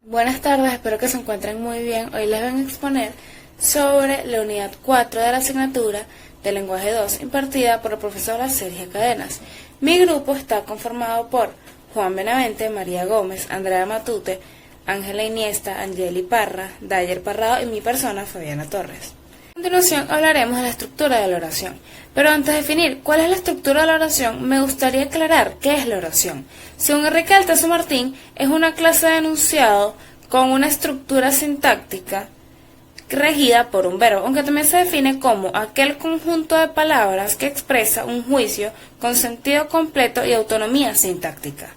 Buenas tardes, espero que se encuentren muy bien. Hoy les vengo a exponer sobre la unidad 4 de la asignatura de lenguaje 2 impartida por la profesora Sergio Cadenas. Mi grupo está conformado por Juan Benavente, María Gómez, Andrea Matute, Ángela Iniesta, Angeli Parra, Dayer Parrado y mi persona, Fabiana Torres. A continuación hablaremos de la estructura de la oración, pero antes de definir cuál es la estructura de la oración, me gustaría aclarar qué es la oración. Según Enrique Altazo Martín, es una clase de enunciado con una estructura sintáctica regida por un verbo, aunque también se define como aquel conjunto de palabras que expresa un juicio con sentido completo y autonomía sintáctica.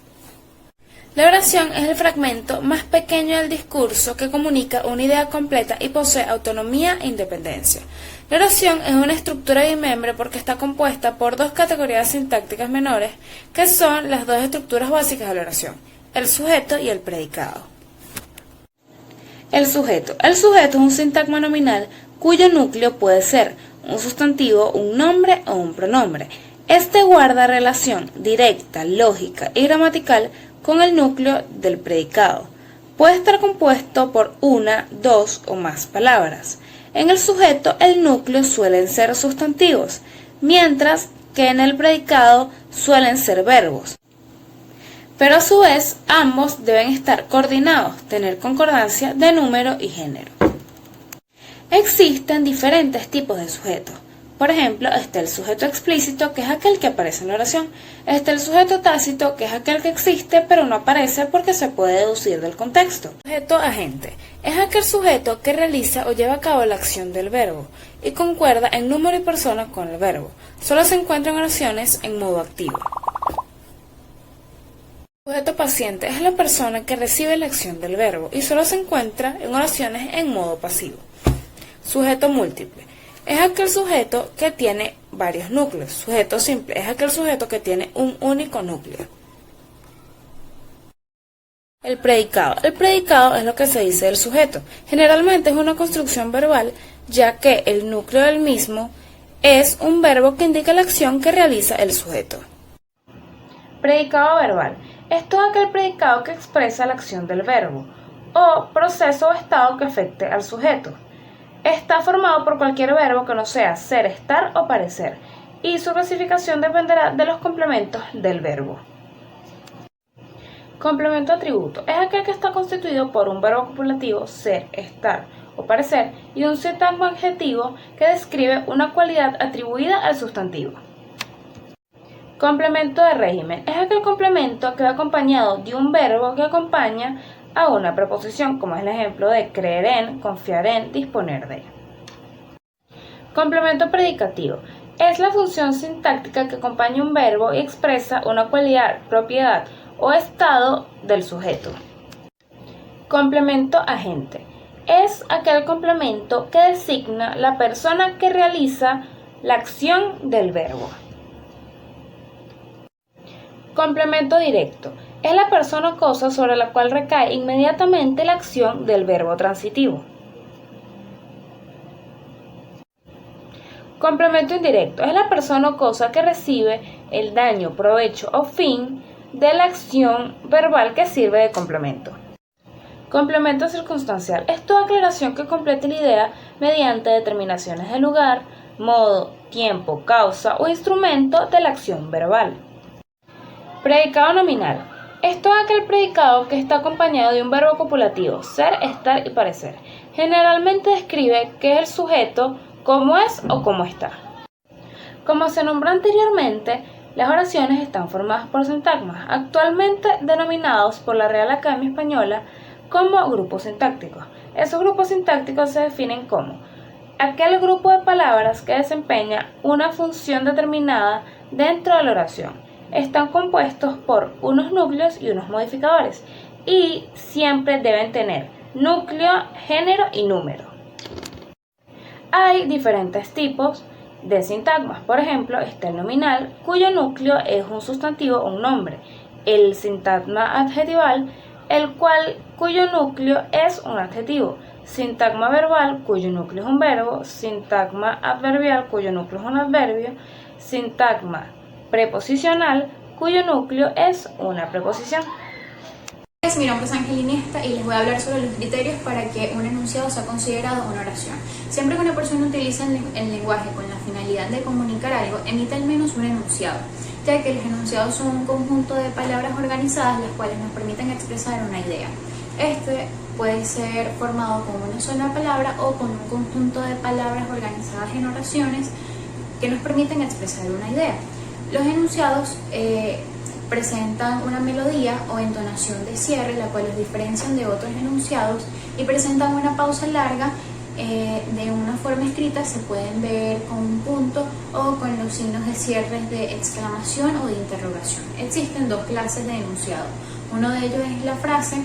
La oración es el fragmento más pequeño del discurso que comunica una idea completa y posee autonomía e independencia. La oración es una estructura bimembre porque está compuesta por dos categorías sintácticas menores, que son las dos estructuras básicas de la oración, el sujeto y el predicado. El sujeto es un sintagma nominal cuyo núcleo puede ser un sustantivo, un nombre o un pronombre. Este guarda relación directa, lógica y gramatical con el núcleo del predicado. Puede estar compuesto por una, dos o más palabras. En el sujeto el núcleo suelen ser sustantivos, mientras que en el predicado suelen ser verbos. Pero a su vez ambos deben estar coordinados, tener concordancia de número y género. Existen diferentes tipos de sujetos. Por ejemplo, está el sujeto explícito, que es aquel que aparece en la oración. Está el sujeto tácito, que es aquel que existe pero no aparece porque se puede deducir del contexto. Sujeto agente es aquel sujeto que realiza o lleva a cabo la acción del verbo y concuerda en número y persona con el verbo. Solo se encuentra en oraciones en modo activo. Sujeto paciente es la persona que recibe la acción del verbo y solo se encuentra en oraciones en modo pasivo. Sujeto múltiple es aquel sujeto que tiene varios núcleos. Sujeto simple es aquel sujeto que tiene un único núcleo. El predicado. El predicado es lo que se dice del sujeto. Generalmente es una construcción verbal, ya que el núcleo del mismo es un verbo que indica la acción que realiza el sujeto. Predicado verbal es todo aquel predicado que expresa la acción del verbo o proceso o estado que afecte al sujeto. Está formado por cualquier verbo que no sea ser, estar o parecer, y su clasificación dependerá de los complementos del verbo. Complemento atributo es aquel que está constituido por un verbo copulativo, ser, estar o parecer, y un sintagma adjetivo que describe una cualidad atribuida al sustantivo. Complemento de régimen es aquel complemento que va acompañado de un verbo que acompaña a una preposición, como es el ejemplo de creer en, confiar en, disponer de. Complemento predicativo es la función sintáctica que acompaña un verbo y expresa una cualidad, propiedad o estado del sujeto. Complemento agente es aquel complemento que designa la persona que realiza la acción del verbo. Complemento directo es la persona o cosa sobre la cual recae inmediatamente la acción del verbo transitivo. Complemento indirecto es la persona o cosa que recibe el daño, provecho o fin de la acción verbal que sirve de complemento. Complemento circunstancial es toda aclaración que complete la idea mediante determinaciones de lugar, modo, tiempo, causa o instrumento de la acción verbal. Predicado nominal es todo aquel predicado que está acompañado de un verbo copulativo, ser, estar y parecer. Generalmente describe qué es el sujeto, cómo es o cómo está. Como se nombró anteriormente, las oraciones están formadas por sintagmas, actualmente denominados por la Real Academia Española como grupos sintácticos. Esos grupos sintácticos se definen como aquel grupo de palabras que desempeña una función determinada dentro de la oración. Están compuestos por unos núcleos y unos modificadores y siempre deben tener núcleo, género y número. Hay diferentes tipos de sintagmas. Por ejemplo, está el nominal, cuyo núcleo es un sustantivo o un nombre. El sintagma adjetival, cuyo núcleo es un adjetivo. Sintagma verbal, cuyo núcleo es un verbo. Sintagma adverbial, cuyo núcleo es un adverbio. Sintagma preposicional, cuyo núcleo es una preposición. mi nombre es Ángel Iniesta y les voy a hablar sobre los criterios para que un enunciado sea considerado una oración. Siempre que una persona utiliza el lenguaje con la finalidad de comunicar algo, emite al menos un enunciado, ya que los enunciados son un conjunto de palabras organizadas las cuales nos permiten expresar una idea. Este puede ser formado con una sola palabra o con un conjunto de palabras organizadas en oraciones que nos permiten expresar una idea. Los enunciados presentan una melodía o entonación de cierre, la cual los diferencian de otros enunciados, y presentan una pausa larga. De una forma escrita se pueden ver con un punto o con los signos de cierre de exclamación o de interrogación. Existen dos clases de enunciado. Uno de ellos es la frase,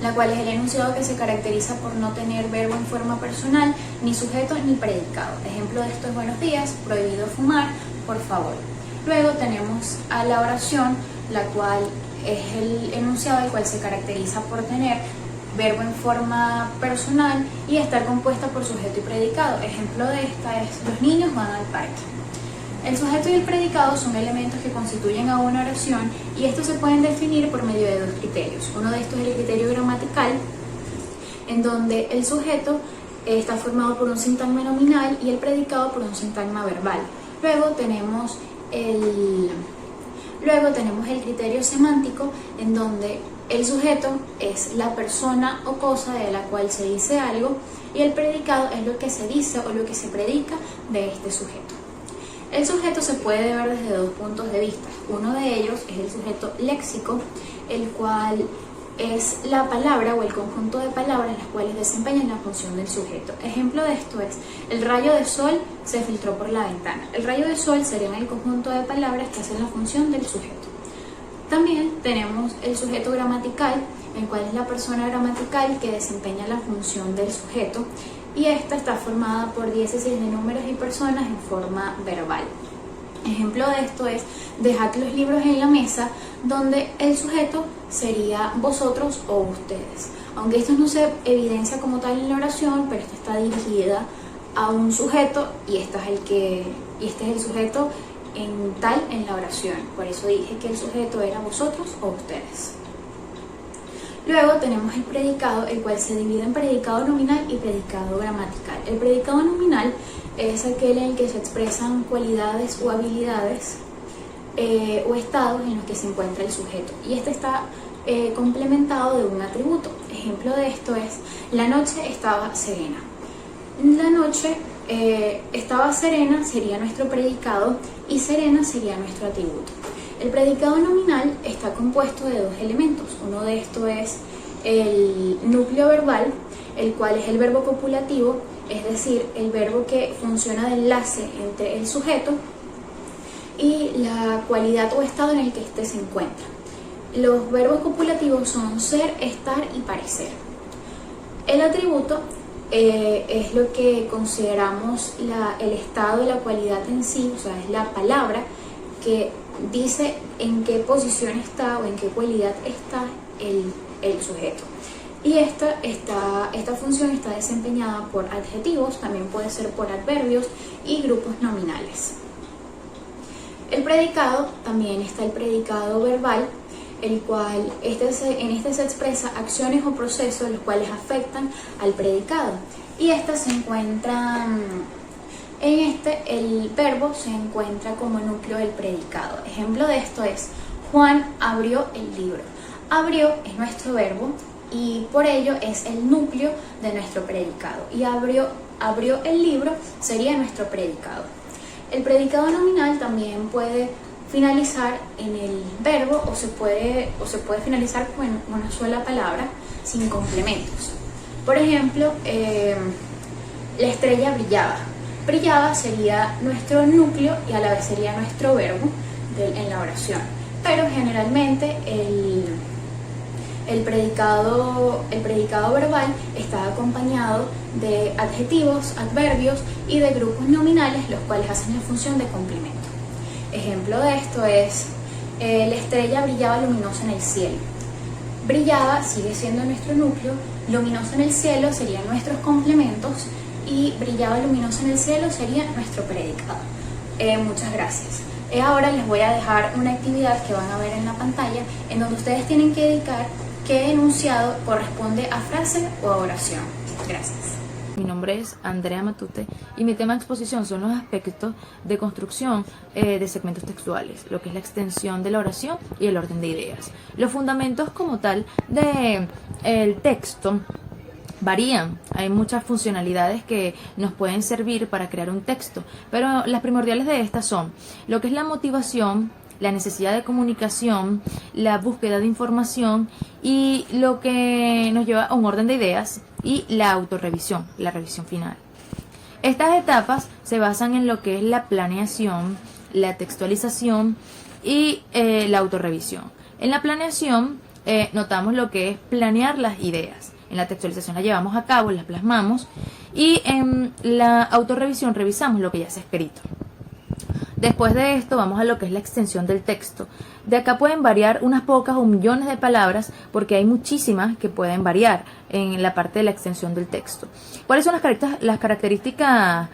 la cual es el enunciado que se caracteriza por no tener verbo en forma personal, ni sujeto ni predicado. Ejemplo de esto es buenos días, prohibido fumar, por favor. Luego tenemos a la oración, la cual es el enunciado el cual se caracteriza por tener verbo en forma personal y estar compuesta por sujeto y predicado. Ejemplo de esta es: los niños van al parque. El sujeto y el predicado son elementos que constituyen a una oración y estos se pueden definir por medio de dos criterios. Uno de estos es el criterio gramatical, en donde el sujeto está formado por un sintagma nominal y el predicado por un sintagma verbal. Luego tenemos el criterio semántico, en donde el sujeto es la persona o cosa de la cual se dice algo y el predicado es lo que se dice o lo que se predica de este sujeto. El sujeto se puede ver desde dos puntos de vista. Uno de ellos es el sujeto léxico, el cual es la palabra o el conjunto de palabras las cuales desempeñan la función del sujeto. Ejemplo de esto es: el rayo de sol se filtró por la ventana. El rayo de sol sería el conjunto de palabras que hacen la función del sujeto. También tenemos el sujeto gramatical, el cual es la persona gramatical que desempeña la función del sujeto, y esta está formada por diécesis de números y personas en forma verbal. Ejemplo de esto es: dejad los libros en la mesa, donde el sujeto sería vosotros o ustedes. Aunque esto no se evidencia como tal en la oración, pero esta está dirigida a un sujeto y este es el sujeto en la oración. Por eso dije que el sujeto era vosotros o ustedes. Luego tenemos el predicado, el cual se divide en predicado nominal y predicado gramatical. El predicado nominal es aquel en el que se expresan cualidades o habilidades o estados en los que se encuentra el sujeto, y este está complementado de un atributo. Ejemplo de esto es: la noche estaba serena. La noche estaba serena sería nuestro predicado y serena sería nuestro atributo. El predicado nominal está compuesto de dos elementos. Uno de estos es el núcleo verbal, el cual es el verbo copulativo, es decir, el verbo que funciona de enlace entre el sujeto y la cualidad o estado en el que éste se encuentra. Los verbos copulativos son ser, estar y parecer. El atributo es lo que consideramos el estado y la cualidad en sí, o sea, es la palabra que dice en qué posición está o en qué cualidad está el sujeto. Y esta función está desempeñada por adjetivos, también puede ser por adverbios y grupos nominales. El predicado, también está el predicado verbal, el cual en este se expresa acciones o procesos los cuales afectan al predicado. Y estas se encuentran, el verbo se encuentra como núcleo del predicado. Ejemplo de esto es: Juan abrió el libro. Abrió es nuestro verbo y por ello es el núcleo de nuestro predicado. Y abrió el libro sería nuestro predicado. El predicado nominal también puede finalizar en el verbo o se puede finalizar con una sola palabra sin complementos. Por ejemplo, la estrella brillaba. Brillaba sería nuestro núcleo y a la vez sería nuestro verbo en la oración. Pero generalmente el predicado verbal está acompañado de adjetivos, adverbios y de grupos nominales, los cuales hacen la función de complemento. Ejemplo de esto es: la estrella brillaba luminosa en el cielo. Brillaba sigue siendo nuestro núcleo, luminosa en el cielo serían nuestros complementos y brillaba luminosa en el cielo sería nuestro predicado. Muchas gracias. Ahora les voy a dejar una actividad que van a ver en la pantalla, en donde ustedes tienen que dedicar qué enunciado corresponde a frase o a oración. Gracias. Mi nombre es Andrea Matute y mi tema de exposición son los aspectos de construcción de segmentos textuales, lo que es la extensión de la oración y el orden de ideas. Los fundamentos como tal del texto varían, hay muchas funcionalidades que nos pueden servir para crear un texto, pero las primordiales de estas son lo que es la motivación, la necesidad de comunicación, la búsqueda de información y lo que nos lleva a un orden de ideas y la autorrevisión, la revisión final. Estas etapas se basan en lo que es la planeación, la textualización y la autorrevisión. En la planeación notamos lo que es planear las ideas. En la textualización las llevamos a cabo, las plasmamos y en la autorrevisión revisamos lo que ya se ha escrito. Después de esto vamos a lo que es la extensión del texto. De acá pueden variar unas pocas o millones de palabras porque hay muchísimas que pueden variar en la parte de la extensión del texto. ¿Cuáles son las características,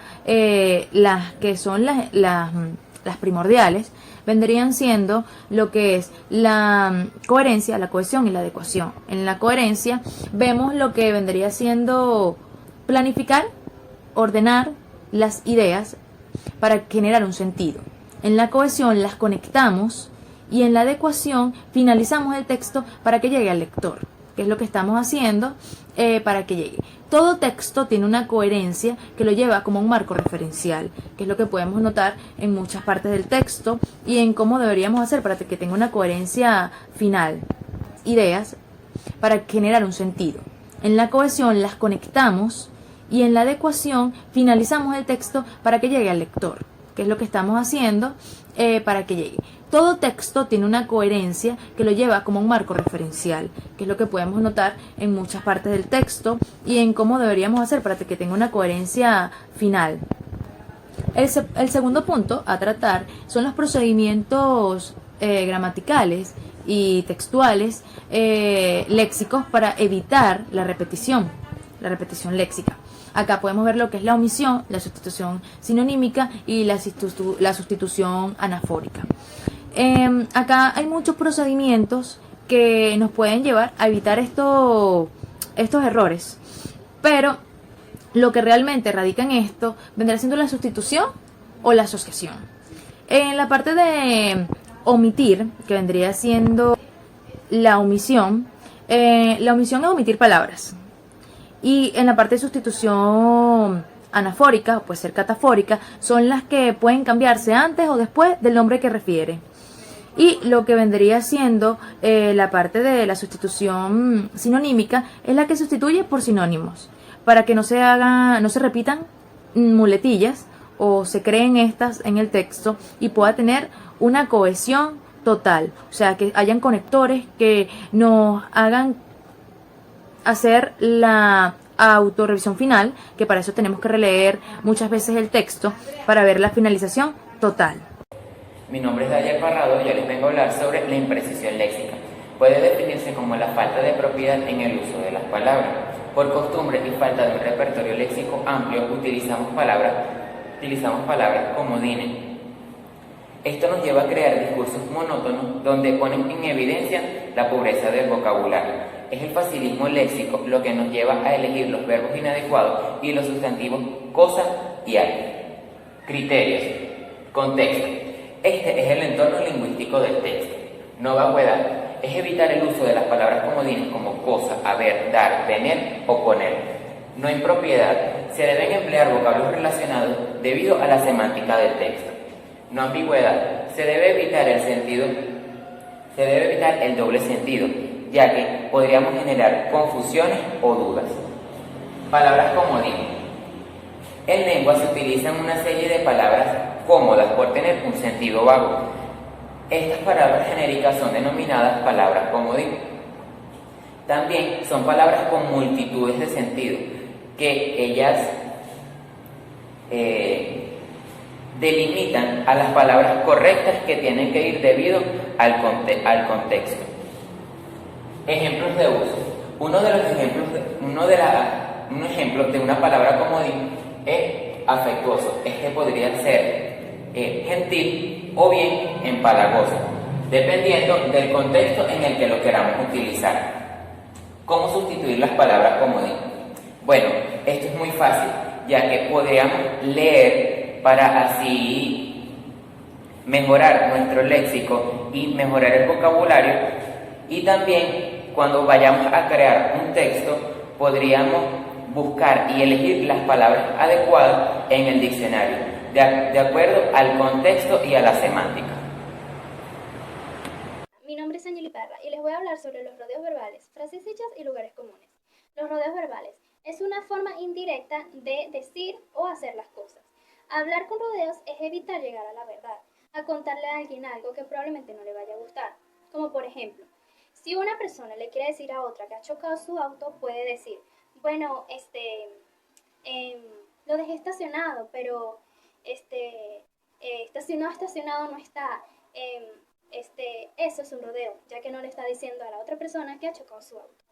las que son las primordiales? Vendrían siendo lo que es la coherencia, la cohesión y la adecuación. En la coherencia vemos lo que vendría siendo planificar, ordenar las ideas para generar un sentido. En la cohesión las conectamos y en la adecuación finalizamos el texto para que llegue al lector, que es lo que estamos haciendo para que llegue. Todo texto tiene una coherencia que lo lleva como un marco referencial, que es lo que podemos notar en muchas partes del texto y en cómo deberíamos hacer para que tenga una coherencia final. Ideas para generar un sentido. En la cohesión las conectamos y en la adecuación finalizamos el texto para que llegue al lector, que es lo que estamos haciendo para que llegue. Todo texto tiene una coherencia que lo lleva como un marco referencial, que es lo que podemos notar en muchas partes del texto y en cómo deberíamos hacer para que tenga una coherencia final. El segundo punto a tratar son los procedimientos gramaticales y textuales léxicos para evitar la repetición léxica. Acá podemos ver lo que es la omisión, la sustitución sinonímica y la sustitución anafórica. Acá hay muchos procedimientos que nos pueden llevar a evitar estos errores, pero lo que realmente radica en esto vendrá siendo la sustitución o la asociación. En la parte de omitir, que vendría siendo la omisión es omitir palabras. Y en la parte de sustitución anafórica, o puede ser catafórica, son las que pueden cambiarse antes o después del nombre que refiere. Y lo que vendría siendo la parte de la sustitución sinonímica es la que sustituye por sinónimos, para que no se repitan muletillas o se creen estas en el texto y pueda tener una cohesión total, o sea, que hayan conectores que nos hagan hacer la autorrevisión final, que para eso tenemos que releer muchas veces el texto para ver la finalización total. Mi nombre es Daniel Parrado y yo les vengo a hablar sobre la imprecisión léxica. Puede definirse como la falta de propiedad en el uso de las palabras. Por costumbre y falta de un repertorio léxico amplio, utilizamos palabras comodines. Esto nos lleva a crear discursos monótonos donde ponen en evidencia la pobreza del vocabulario. Es el facilismo léxico lo que nos lleva a elegir los verbos inadecuados y los sustantivos cosa y algo. Criterios. Contexto. Este es el entorno lingüístico del texto. No vaguedad. Es evitar el uso de las palabras comodines como cosa, haber, dar, tener o poner. No impropiedad. Se deben emplear vocablos relacionados debido a la semántica del texto. No ambigüedad. Se debe evitar el doble sentido, ya que podríamos generar confusiones o dudas. Palabras comodín. En lengua se utilizan una serie de palabras cómodas por tener un sentido vago. Estas palabras genéricas son denominadas palabras comodín. También son palabras con multitudes de sentido, que ellas delimitan a las palabras correctas que tienen que ir debido al contexto. Ejemplos de uso. Un ejemplo de una palabra comodín es afectuoso. Este podría ser gentil o bien empalagoso, dependiendo del contexto en el que lo queramos utilizar. ¿Cómo sustituir las palabras comodín? Bueno, esto es muy fácil, ya que podríamos leer para así mejorar nuestro léxico y mejorar el vocabulario, y también cuando vayamos a crear un texto podríamos buscar y elegir las palabras adecuadas en el diccionario, de acuerdo al contexto y a la semántica. Mi nombre es Angeli Parra y les voy a hablar sobre los rodeos verbales, frases hechas y lugares comunes. Los rodeos verbales es una forma indirecta de decir o hacer las cosas. Hablar con rodeos es evitar llegar a la verdad, a contarle a alguien algo que probablemente no le vaya a gustar. Como por ejemplo, si una persona le quiere decir a otra que ha chocado su auto, puede decir, bueno, lo dejé estacionado, pero estacionado no está. Eso es un rodeo, ya que no le está diciendo a la otra persona que ha chocado su auto.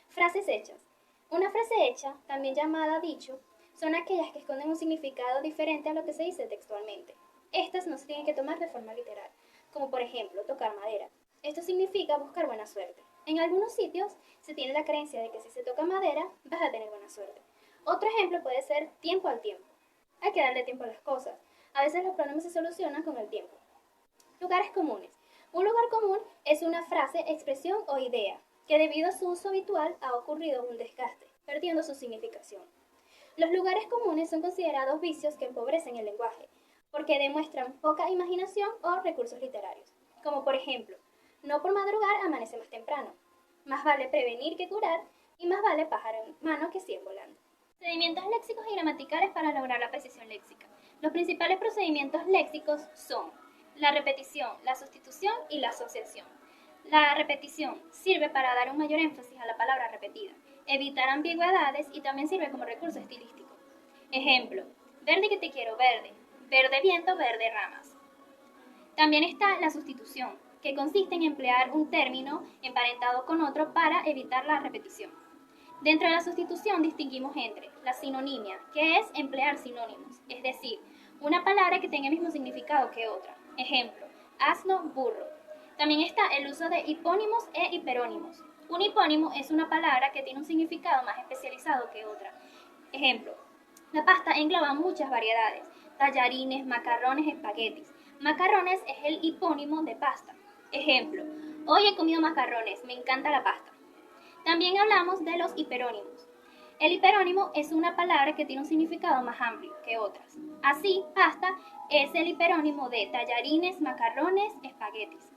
Frases hechas. Una frase hecha, también llamada dicho, son aquellas que esconden un significado diferente a lo que se dice textualmente. Estas no se tienen que tomar de forma literal, como por ejemplo tocar madera. Esto significa buscar buena suerte. En algunos sitios se tiene la creencia de que si se toca madera vas a tener buena suerte. Otro ejemplo puede ser tiempo al tiempo. Hay que darle tiempo a las cosas. A veces los problemas se solucionan con el tiempo. Lugares comunes. Un lugar común es una frase, expresión o idea que debido a su uso habitual ha ocurrido un desgaste, perdiendo su significación. Los lugares comunes son considerados vicios que empobrecen el lenguaje, porque demuestran poca imaginación o recursos literarios. Como por ejemplo, no por madrugar amanece más temprano. Más vale prevenir que curar y más vale pájaro en mano que 100 volando. Procedimientos léxicos y gramaticales para lograr la precisión léxica. Los principales procedimientos léxicos son la repetición, la sustitución y la asociación. La repetición sirve para dar un mayor énfasis a la palabra repetida, evitar ambigüedades y también sirve como recurso estilístico. Ejemplo, verde que te quiero verde, verde viento, verde ramas. También está la sustitución, que consiste en emplear un término emparentado con otro para evitar la repetición. Dentro de la sustitución distinguimos entre la sinonimia, que es emplear sinónimos, es decir, una palabra que tenga el mismo significado que otra. Ejemplo, asno, burro. También está el uso de hipónimos e hiperónimos. Un hipónimo es una palabra que tiene un significado más especializado que otra. Ejemplo, la pasta engloba muchas variedades, tallarines, macarrones, espaguetis. Macarrones es el hipónimo de pasta. Ejemplo, hoy he comido macarrones, me encanta la pasta. También hablamos de los hiperónimos. El hiperónimo es una palabra que tiene un significado más amplio que otras. Así, pasta es el hiperónimo de tallarines, macarrones, espaguetis.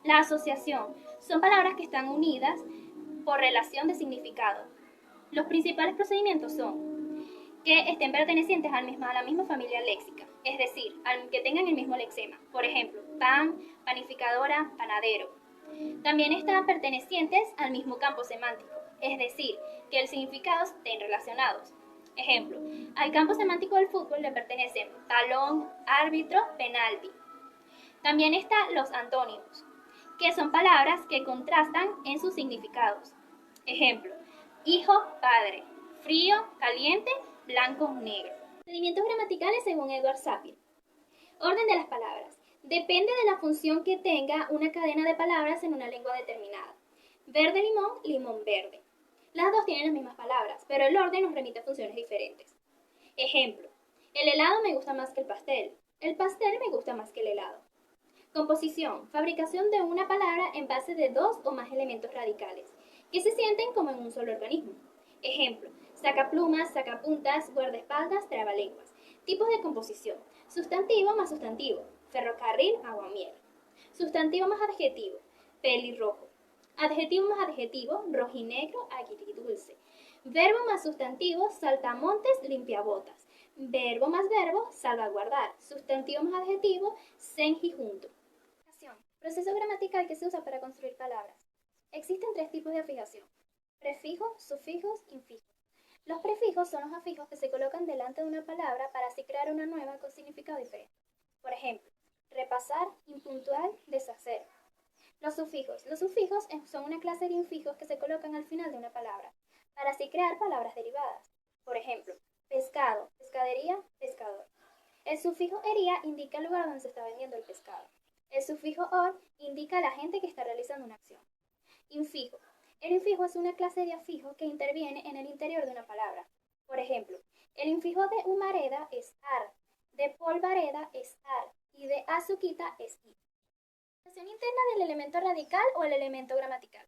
La asociación son palabras que están unidas por relación de significado. Los principales procedimientos son que estén pertenecientes a la misma familia léxica, es decir, que tengan el mismo lexema. Por ejemplo, pan, panificadora, panadero. También están pertenecientes al mismo campo semántico, es decir, que el significado estén relacionados. Ejemplo, al campo semántico del fútbol le pertenecen balón, árbitro, penalti. También están los antónimos, que son palabras que contrastan en sus significados. Ejemplo, hijo, padre, frío, caliente, blanco, negro. Procedimientos gramaticales según Edward Sapir. Orden de las palabras. Depende de la función que tenga una cadena de palabras en una lengua determinada. Verde limón, limón verde. Las dos tienen las mismas palabras, pero el orden nos remite a funciones diferentes. Ejemplo, el helado me gusta más que el pastel me gusta más que el helado. Composición, fabricación de una palabra en base de dos o más elementos radicales, que se sienten como en un solo organismo. Ejemplo, sacaplumas, sacapuntas, guardaespaldas, trabalenguas. Tipos de composición, sustantivo más sustantivo, ferrocarril, aguamiel. Sustantivo más adjetivo, pelirrojo. Adjetivo más adjetivo, rojinegro, agridulce. Verbo más sustantivo, saltamontes, limpiabotas. Verbo más verbo, salvaguardar. Sustantivo más adjetivo, senjijunto. Proceso gramatical que se usa para construir palabras. Existen tres tipos de fijación: prefijos, sufijos, infijos. Los prefijos son los afijos que se colocan delante de una palabra para así crear una nueva con significado diferente. Por ejemplo, repasar, impuntual, deshacer. Los sufijos son una clase de infijos que se colocan al final de una palabra para así crear palabras derivadas. Por ejemplo, pescado, pescadería, pescador. El sufijo ería indica el lugar donde se está vendiendo el pescado. El sufijo or indica a la gente que está realizando una acción. Infijo. El infijo es una clase de afijo que interviene en el interior de una palabra. Por ejemplo, el infijo de humareda es ar, de polvareda es ar y de azuquita es i. La función interna del elemento radical o el elemento gramatical.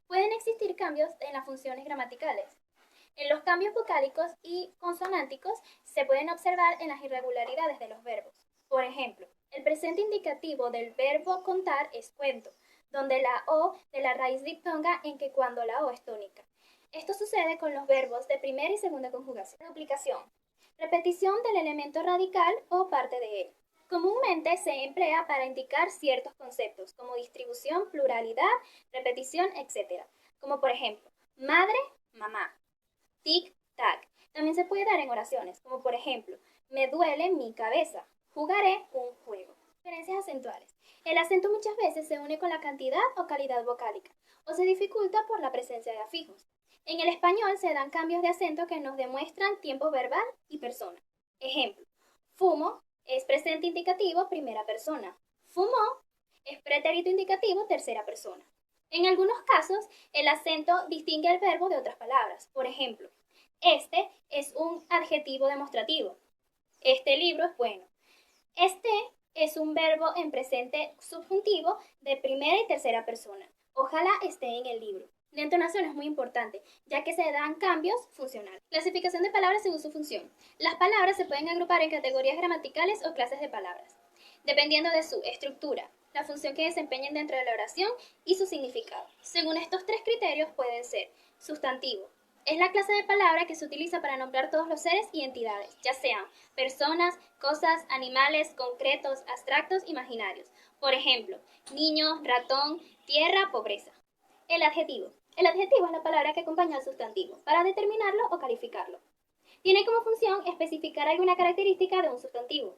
Pueden existir cambios en las funciones gramaticales. En los cambios vocálicos y consonánticos se pueden observar en las irregularidades de los verbos. Por ejemplo, el presente indicativo del verbo contar es cuento, donde la O de la raíz diptonga en que cuando la O es tónica. Esto sucede con los verbos de primera y segunda conjugación. Duplicación. Repetición del elemento radical o parte de él. Comúnmente se emplea para indicar ciertos conceptos, como distribución, pluralidad, repetición, etc. Como por ejemplo, madre, mamá. Tic, tac. También se puede dar en oraciones, como por ejemplo, me duele mi cabeza. Jugaré un juego. Diferencias acentuales. El acento muchas veces se une con la cantidad o calidad vocálica, o se dificulta por la presencia de afijos. En el español se dan cambios de acento que nos demuestran tiempo verbal y persona. Ejemplo, fumo es presente indicativo primera persona. Fumó es pretérito indicativo tercera persona. En algunos casos, el acento distingue el verbo de otras palabras. Por ejemplo, este es un adjetivo demostrativo. Este libro es bueno. Este es un verbo en presente subjuntivo de primera y tercera persona. Ojalá esté en el libro. La entonación es muy importante, ya que se dan cambios funcionales. Clasificación de palabras según su función. Las palabras se pueden agrupar en categorías gramaticales o clases de palabras, dependiendo de su estructura, la función que desempeñen dentro de la oración y su significado. Según estos tres criterios pueden ser: sustantivo. Es la clase de palabra que se utiliza para nombrar todos los seres y entidades, ya sean personas, cosas, animales, concretos, abstractos, imaginarios. Por ejemplo, niño, ratón, tierra, pobreza. El adjetivo. El adjetivo es la palabra que acompaña al sustantivo para determinarlo o calificarlo. Tiene como función especificar alguna característica de un sustantivo.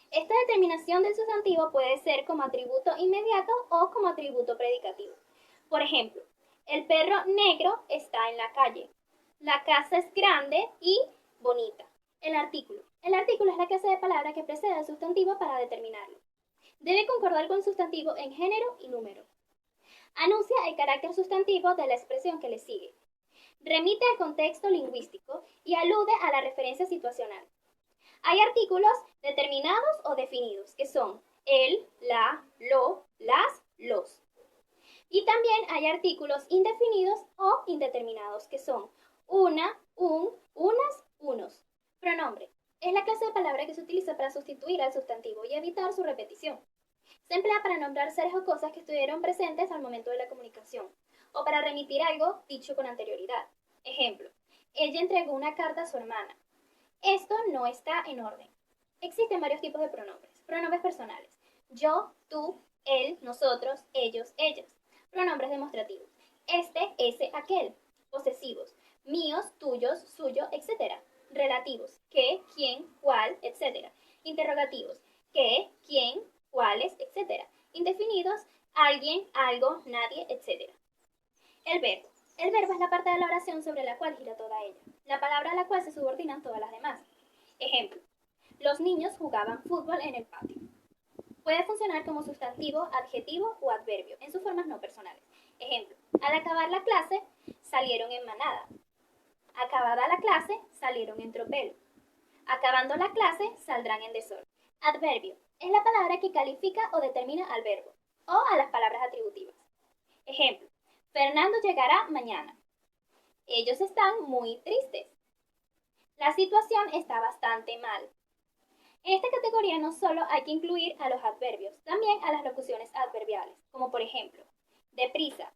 Esta determinación del sustantivo puede ser como atributo inmediato o como atributo predicativo. Por ejemplo, el perro negro está en la calle. La casa es grande y bonita. El artículo. El artículo es la clase de palabra que precede al sustantivo para determinarlo. Debe concordar con el sustantivo en género y número. Anuncia el carácter sustantivo de la expresión que le sigue. Remite al contexto lingüístico y alude a la referencia situacional. Hay artículos determinados o definidos, que son el, la, lo, las, los. Y también hay artículos indefinidos o indeterminados, que son una, un, unas, unos. Pronombre. Es la clase de palabra que se utiliza para sustituir al sustantivo y evitar su repetición. Se emplea para nombrar seres o cosas que estuvieron presentes al momento de la comunicación, o para remitir algo dicho con anterioridad. Ejemplo, ella entregó una carta a su hermana. Esto no está en orden. Existen varios tipos de pronombres. Pronombres personales. Yo, tú, él, nosotros, ellos, ellas. Pronombres demostrativos. Este, ese, aquel. Posesivos. Míos, tuyos, suyo, etc. Relativos. ¿Qué, quién, cuál, etc. Interrogativos. ¿Qué, quién, cuáles, etc. Indefinidos. Alguien, algo, nadie, etc. El verbo. El verbo es la parte de la oración sobre la cual gira toda ella, la palabra a la cual se subordinan todas las demás. Ejemplo, los niños jugaban fútbol en el patio. Puede funcionar como sustantivo, adjetivo o adverbio, en sus formas no personales. Ejemplo, al acabar la clase, salieron en manada. Acabada la clase, salieron en tropel. Acabando la clase, saldrán en desorden. Adverbio es la palabra que califica o determina al verbo, o a las palabras atributivas. Ejemplo, Fernando llegará mañana. Ellos están muy tristes. La situación está bastante mal. En esta categoría no solo hay que incluir a los adverbios, también a las locuciones adverbiales, como por ejemplo, deprisa,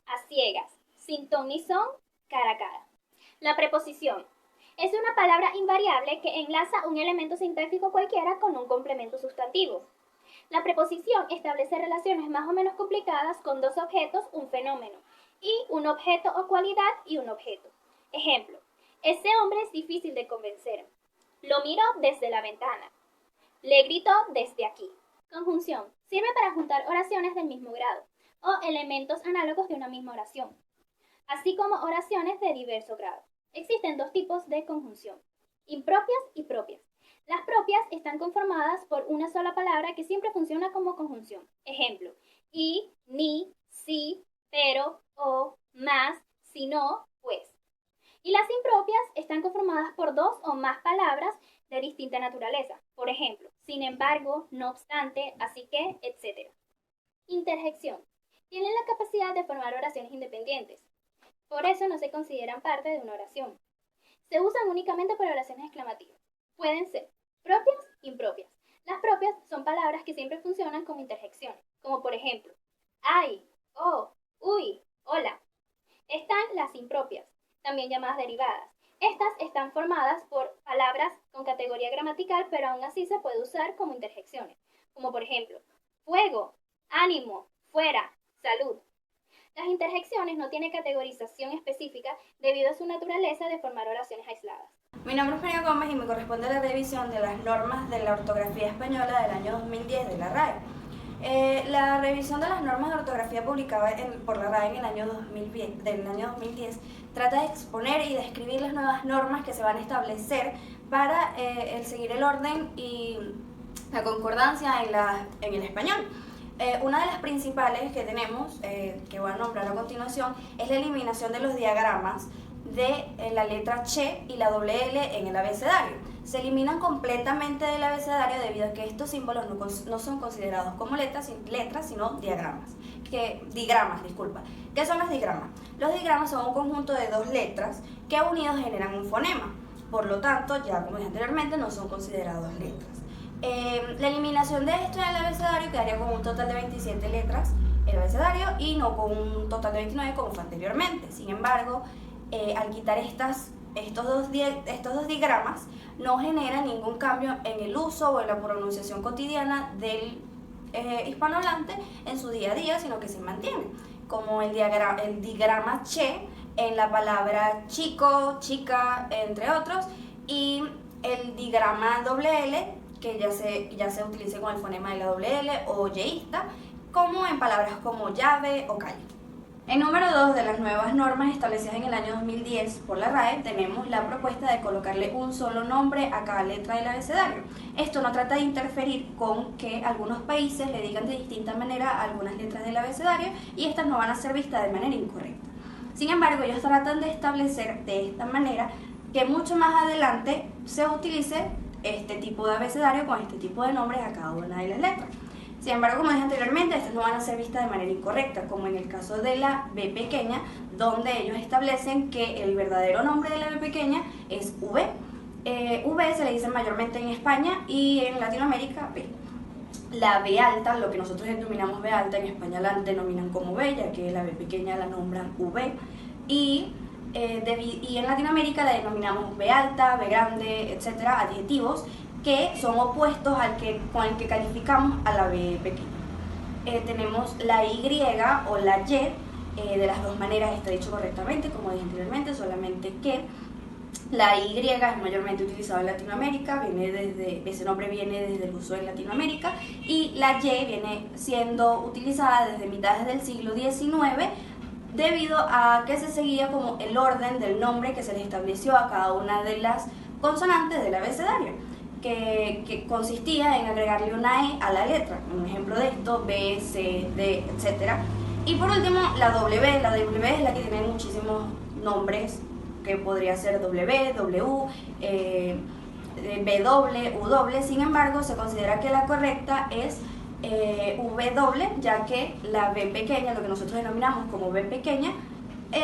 a ciegas, sin ton ni son, cara a cara. La preposición es una palabra invariable que enlaza un elemento sintáctico cualquiera con un complemento sustantivo. La preposición establece relaciones más o menos complicadas con dos objetos, un fenómeno, y un objeto o cualidad y un objeto. Ejemplo, ese hombre es difícil de convencer. Lo miró desde la ventana. Le gritó desde aquí. Conjunción. Sirve para juntar oraciones del mismo grado o elementos análogos de una misma oración, así como oraciones de diverso grado. Existen dos tipos de conjunción, impropias y propias. Las propias están conformadas por una sola palabra que siempre funciona como conjunción. Ejemplo, y, ni, si, pero, o, más, sino, pues. Y las impropias están conformadas por dos o más palabras de distinta naturaleza. Por ejemplo, sin embargo, no obstante, así que, etc. Interjección. Tienen la capacidad de formar oraciones independientes. Por eso no se consideran parte de una oración. Se usan únicamente para oraciones exclamativas. Pueden ser propias, impropias. Las propias son palabras que siempre funcionan como interjecciones, como por ejemplo, ay, oh, uy, hola. Están las impropias, también llamadas derivadas. Estas están formadas por palabras con categoría gramatical, pero aún así se puede usar como interjecciones, como por ejemplo, fuego, ánimo, fuera, salud. Las interjecciones no tienen categorización específica debido a su naturaleza de formar oraciones aisladas. Mi nombre es María Gómez y me corresponde la revisión de las normas de la ortografía española del año 2010 de la RAE. La revisión de las normas de ortografía publicada por la RAE en el año 2010 trata de exponer y describir las nuevas normas que se van a establecer para seguir el orden y la concordancia en el español. Una de las principales que tenemos, que voy a nombrar a continuación, es la eliminación de los diagramas de la letra Che y la doble L en el abecedario. Se eliminan completamente del abecedario debido a que estos símbolos no son considerados como letras, sino diagramas. Digramas. ¿Qué son los digramas? Los digramas son un conjunto de dos letras que unidos generan un fonema. Por lo tanto, ya como dije anteriormente, no son considerados letras. La eliminación de esto en el abecedario quedaría con un total de 27 letras el abecedario y no con un total de 29 como fue anteriormente. Sin embargo, al quitar estos dos digramas no genera ningún cambio en el uso o en la pronunciación cotidiana del hispanohablante en su día a día, sino que se mantiene, como el digrama Che en la palabra chico, chica, entre otros, y el digrama doble L, que ya se utiliza con el fonema de la doble L, o yeísta, como en palabras como llave o calle. En número 2 de las nuevas normas establecidas en el año 2010 por la RAE tenemos la propuesta de colocarle un solo nombre a cada letra del abecedario. Esto no trata de interferir con que algunos países le digan de distinta manera a algunas letras del abecedario y estas no van a ser vistas de manera incorrecta. Sin embargo, ellos tratan de establecer de esta manera que mucho más adelante se utilice este tipo de abecedario con este tipo de nombres a cada una de las letras. Sin embargo, como dije anteriormente, estas no van a ser vistas de manera incorrecta, como en el caso de la B pequeña, donde ellos establecen que el verdadero nombre de la B pequeña es V. V se le dice mayormente en España y en Latinoamérica B. La B alta, lo que nosotros denominamos B alta, en España la denominan como B, ya que la B pequeña la nombran V. Y en Latinoamérica la denominamos B alta, B grande, etcétera, adjetivos que son opuestos con el que calificamos a la B pequeña. Tenemos la Y o la Y, de las dos maneras está dicho correctamente, como dije anteriormente, solamente que la Y es mayormente utilizada en Latinoamérica, ese nombre viene desde el uso en Latinoamérica, y la Y viene siendo utilizada desde mitades del siglo XIX, debido a que se seguía como el orden del nombre que se le estableció a cada una de las consonantes del abecedario, que consistía en agregarle una E a la letra. Un ejemplo de esto, B, C, D, etc. Y por último, la W es la que tiene muchísimos nombres, que podría ser W, W, B, W. Sin embargo, se considera que la correcta es W, ya que la B pequeña, lo que nosotros denominamos como B pequeña,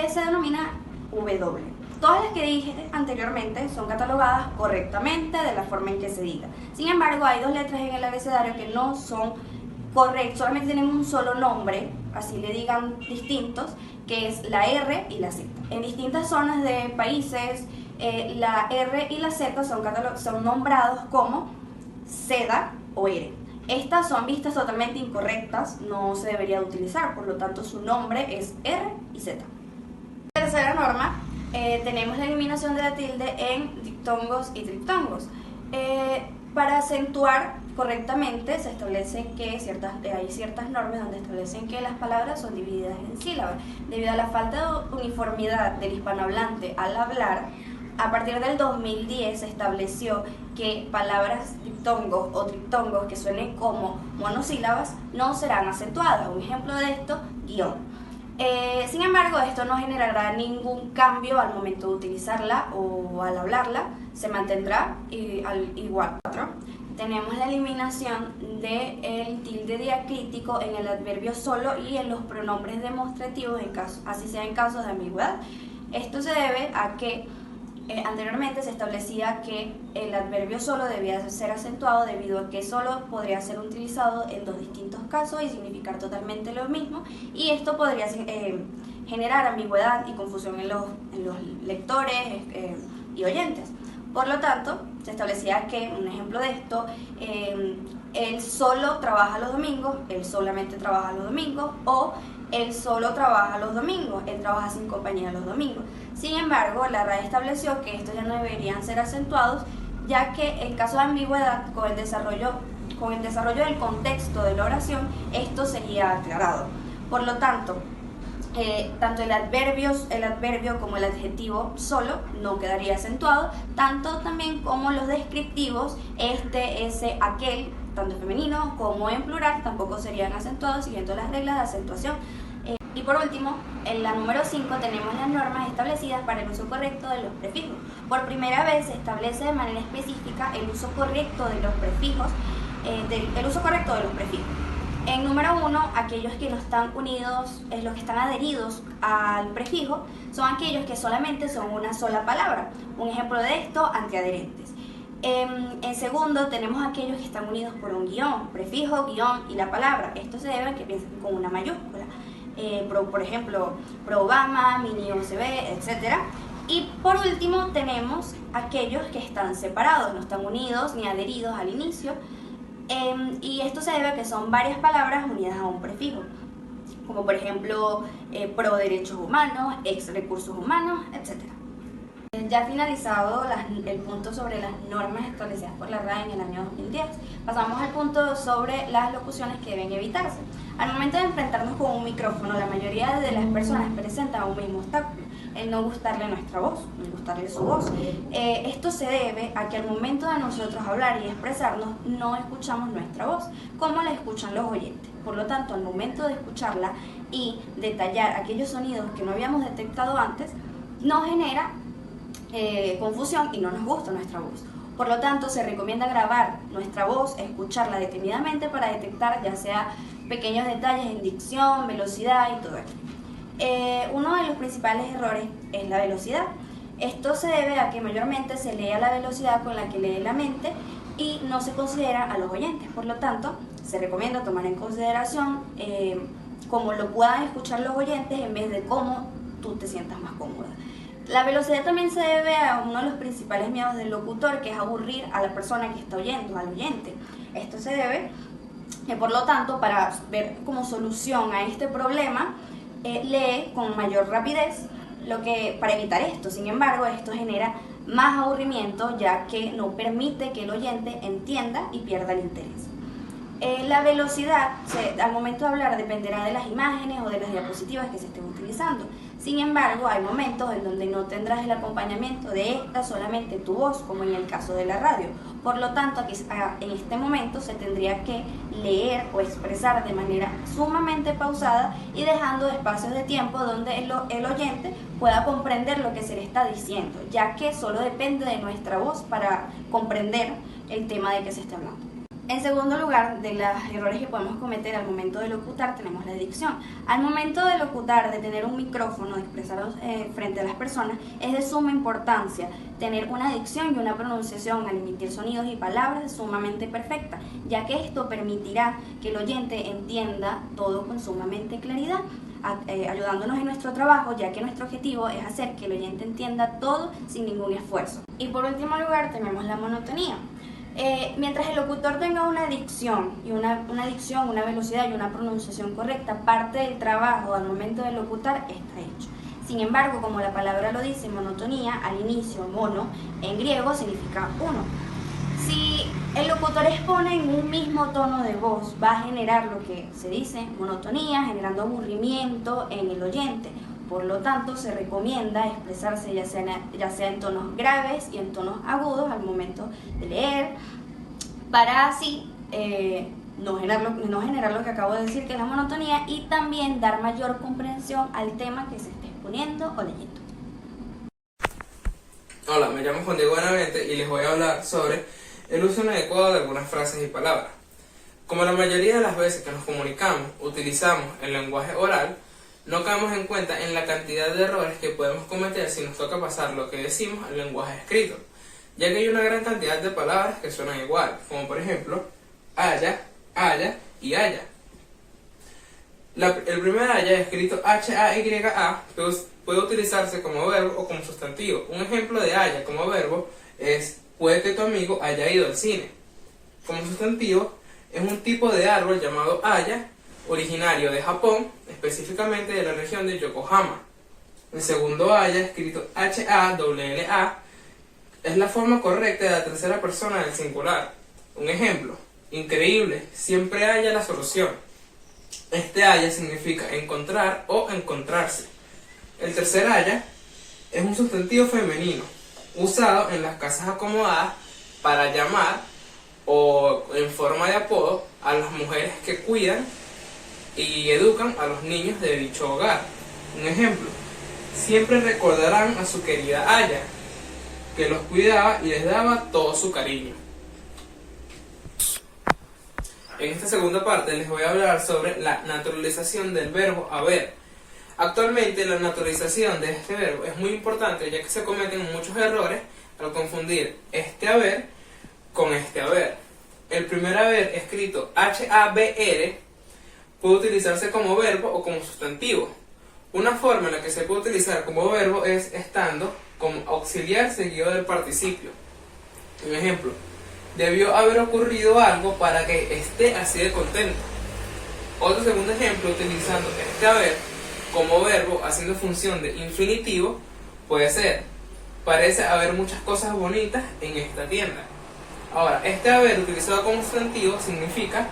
se denomina W. Todas las que dije anteriormente son catalogadas correctamente de la forma en que se diga. Sin embargo, hay dos letras en el abecedario que no son correctas, solamente tienen un solo nombre, así le digan distintos, que es la R y la Z. En distintas zonas de países, la R y la Z son nombrados como seda o R. Estas son vistas totalmente incorrectas, no se debería de utilizar, por lo tanto su nombre es R y Z. Tercera norma, tenemos la eliminación de la tilde en diptongos y triptongos. Para acentuar correctamente se establece que hay ciertas normas donde establecen que las palabras son divididas en sílabas. Debido a la falta de uniformidad del hispanohablante al hablar, a partir del 2010 se estableció que palabras diptongos o triptongos que suenen como monosílabas no serán acentuadas. Un ejemplo de esto, guión. Sin embargo, esto no generará ningún cambio al momento de utilizarla o al hablarla, se mantendrá igual. Tenemos la eliminación del tilde diacrítico en el adverbio solo y en los pronombres demostrativos, así sea en casos de ambigüedad. Esto se debe a que anteriormente se establecía que el adverbio solo debía ser acentuado debido a que solo podría ser utilizado en dos distintos casos y significar totalmente lo mismo, y esto podría generar ambigüedad y confusión en los lectores y oyentes. Por lo tanto, se establecía que, un ejemplo de esto, él solo trabaja los domingos, él solamente trabaja los domingos, o él solo trabaja los domingos, él trabaja sin compañía los domingos. Sin embargo, la RAE estableció que estos ya no deberían ser acentuados, ya que en caso de ambigüedad, con el desarrollo del contexto de la oración, esto sería aclarado. Por lo tanto, tanto el adverbio como el adjetivo solo no quedaría acentuado, tanto también como los descriptivos, este, ese, aquel, tanto en femenino como en plural, tampoco serían acentuados siguiendo las reglas de acentuación. Y por último, en la número 5 tenemos las normas establecidas para el uso correcto de los prefijos. Por primera vez se establece de manera específica el uso correcto de los prefijos, En número 1, aquellos que no están unidos, los que están adheridos al prefijo, son aquellos que solamente son una sola palabra. Un ejemplo de esto, antiadherentes. En segundo, tenemos aquellos que están unidos por un guión, prefijo, guión y la palabra. Esto se debe a que piensen con una mayúscula. Por ejemplo, pro Obama, mini OCB, etc. Y por último, tenemos aquellos que están separados, no están unidos ni adheridos al inicio. Y esto se debe a que son varias palabras unidas a un prefijo, como por ejemplo pro derechos humanos, ex recursos humanos, etc. Ya finalizado el punto sobre las normas establecidas por la RAE en el año 2010, pasamos al punto sobre las locuciones que deben evitarse. Al momento de enfrentarnos con un micrófono, la mayoría de las personas presentan un mismo obstáculo: el no gustarle nuestra voz, el gustarle su voz. Esto se debe a que al momento de nosotros hablar y expresarnos, no escuchamos nuestra voz, como la escuchan los oyentes. Por lo tanto, al momento de escucharla y detallar aquellos sonidos que no habíamos detectado antes, nos genera confusión y no nos gusta nuestra voz. Por lo tanto, se recomienda grabar nuestra voz, escucharla detenidamente para detectar ya sea pequeños detalles en dicción, velocidad y todo esto. Uno de los principales errores es la velocidad. Esto se debe a que mayormente se lee a la velocidad con la que lee la mente y no se considera a los oyentes. Por lo tanto, se recomienda tomar en consideración cómo lo puedan escuchar los oyentes en vez de cómo tú te sientas más cómoda. La velocidad también se debe a uno de los principales miedos del locutor, que es aburrir a la persona que está oyendo, al oyente. Esto se debe, por lo tanto, para ver como solución a este problema, lee con mayor rapidez para evitar esto. Sin embargo, esto genera más aburrimiento, ya que no permite que el oyente entienda y pierda el interés. La velocidad, al momento de hablar, dependerá de las imágenes o de las diapositivas que se estén utilizando. Sin embargo, hay momentos en donde no tendrás el acompañamiento de esta, solamente tu voz, como en el caso de la radio. Por lo tanto, en este momento se tendría que leer o expresar de manera sumamente pausada y dejando espacios de tiempo donde el oyente pueda comprender lo que se le está diciendo, ya que solo depende de nuestra voz para comprender el tema de que se está hablando. En segundo lugar, de los errores que podemos cometer al momento de locutar, tenemos la dicción. Al momento de locutar, de tener un micrófono, de expresarnos frente a las personas, es de suma importancia tener una dicción y una pronunciación al emitir sonidos y palabras sumamente perfecta, ya que esto permitirá que el oyente entienda todo con sumamente claridad, ayudándonos en nuestro trabajo, ya que nuestro objetivo es hacer que el oyente entienda todo sin ningún esfuerzo. Y por último lugar, tenemos la monotonía. Mientras el locutor tenga una dicción, una velocidad y una pronunciación correcta, parte del trabajo al momento de locutar está hecho. Sin embargo, como la palabra lo dice, monotonía, al inicio, mono, en griego significa uno. Si el locutor expone en un mismo tono de voz, va a generar lo que se dice monotonía, generando aburrimiento en el oyente. Por lo tanto, se recomienda expresarse ya sea en tonos graves y en tonos agudos al momento de leer, para así no generar lo que acabo de decir, que es la monotonía, y también dar mayor comprensión al tema que se esté exponiendo o leyendo. Hola, me llamo Juan Diego Benavente y les voy a hablar sobre el uso inadecuado de algunas frases y palabras. Como la mayoría de las veces que nos comunicamos utilizamos el lenguaje oral, no caemos en cuenta en la cantidad de errores que podemos cometer si nos toca pasar lo que decimos al lenguaje escrito, ya que hay una gran cantidad de palabras que suenan igual, como por ejemplo haya, haya y haya. El primer haya, escrito H-A-Y-A, puede utilizarse como verbo o como sustantivo. Un ejemplo de haya como verbo es: puede que tu amigo haya ido al cine. Como sustantivo, es un tipo de árbol llamado haya, originario de Japón, específicamente de la región de Yokohama. El segundo haya, escrito H-A-L-L-A, es la forma correcta de la tercera persona del singular. Un ejemplo: increíble, siempre haya la solución. Este haya significa encontrar o encontrarse. El tercer haya es un sustantivo femenino, usado en las casas acomodadas para llamar o en forma de apodo a las mujeres que cuidan y educan a los niños de dicho hogar. Un ejemplo: siempre recordarán a su querida haya, que los cuidaba y les daba todo su cariño. En esta segunda parte les voy a hablar sobre la naturalización del verbo haber. Actualmente la naturalización de este verbo es muy importante, ya que se cometen muchos errores al confundir este haber con este haber. El primer haber, escrito H-A-B-R, puede utilizarse como verbo o como sustantivo. Una forma en la que se puede utilizar como verbo es estando como auxiliar seguido del participio. Un ejemplo: debió haber ocurrido algo para que esté así de contento. Otro segundo ejemplo, utilizando este haber como verbo haciendo función de infinitivo, puede ser: parece haber muchas cosas bonitas en esta tienda. Ahora, este haber utilizado como sustantivo significa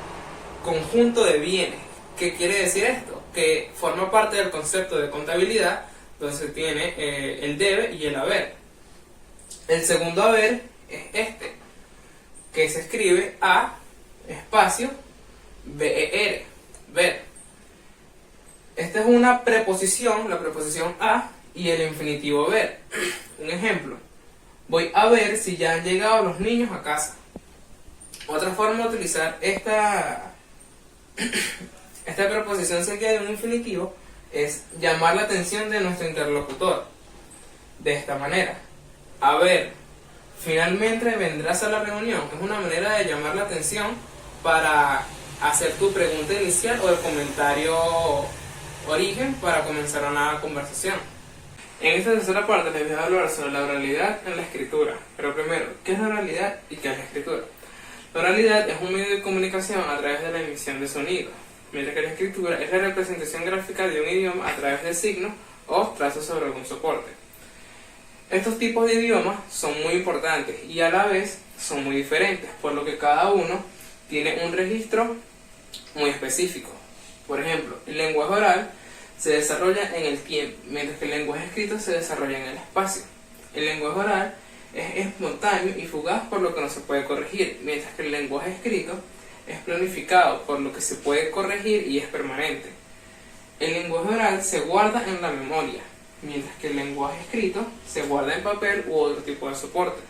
conjunto de bienes. ¿Qué quiere decir esto? Que forma parte del concepto de contabilidad, donde se tiene el debe y el haber. El segundo haber es este, que se escribe A espacio B-E-R, ver. Esta es una preposición, la preposición a y el infinitivo ver. Un ejemplo: voy a ver si ya han llegado los niños a casa. Otra forma de utilizar esta preposición seguida de un infinitivo es llamar la atención de nuestro interlocutor. De esta manera: a ver, finalmente vendrás a la reunión. Es una manera de llamar la atención para hacer tu pregunta inicial o el comentario origen para comenzar una conversación. En esta tercera parte les voy a hablar sobre la oralidad en la escritura. Pero primero, ¿qué es la oralidad y qué es la escritura? La oralidad es un medio de comunicación a través de la emisión de sonido, mientras que la escritura es la representación gráfica de un idioma a través de signos o trazos sobre algún soporte. Estos tipos de idiomas son muy importantes y a la vez son muy diferentes, por lo que cada uno tiene un registro muy específico. Por ejemplo, el lenguaje oral se desarrolla en el tiempo, mientras que el lenguaje escrito se desarrolla en el espacio. El lenguaje oral es espontáneo y fugaz, por lo que no se puede corregir, mientras que el lenguaje escrito es planificado, por lo que se puede corregir y es permanente. El lenguaje oral se guarda en la memoria, mientras que el lenguaje escrito se guarda en papel u otro tipo de soporte.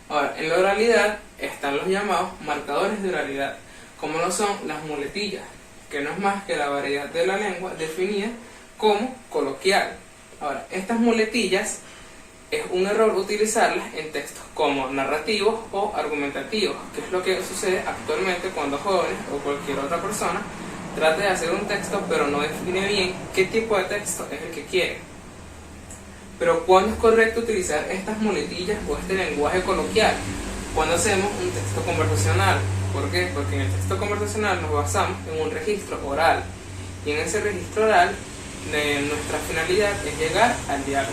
Ahora, en la oralidad están los llamados marcadores de oralidad, como lo son las muletillas, que no es más que la variedad de la lengua definida como coloquial. Ahora, estas muletillas es un error utilizarlas en textos como narrativos o argumentativos, que es lo que sucede actualmente cuando jóvenes o cualquier otra persona trata de hacer un texto pero no define bien qué tipo de texto es el que quiere. Pero ¿cuándo es correcto utilizar estas muletillas o este lenguaje coloquial? Cuando hacemos un texto conversacional. ¿Por qué? Porque en el texto conversacional nos basamos en un registro oral, y en ese registro oral nuestra finalidad es llegar al diálogo.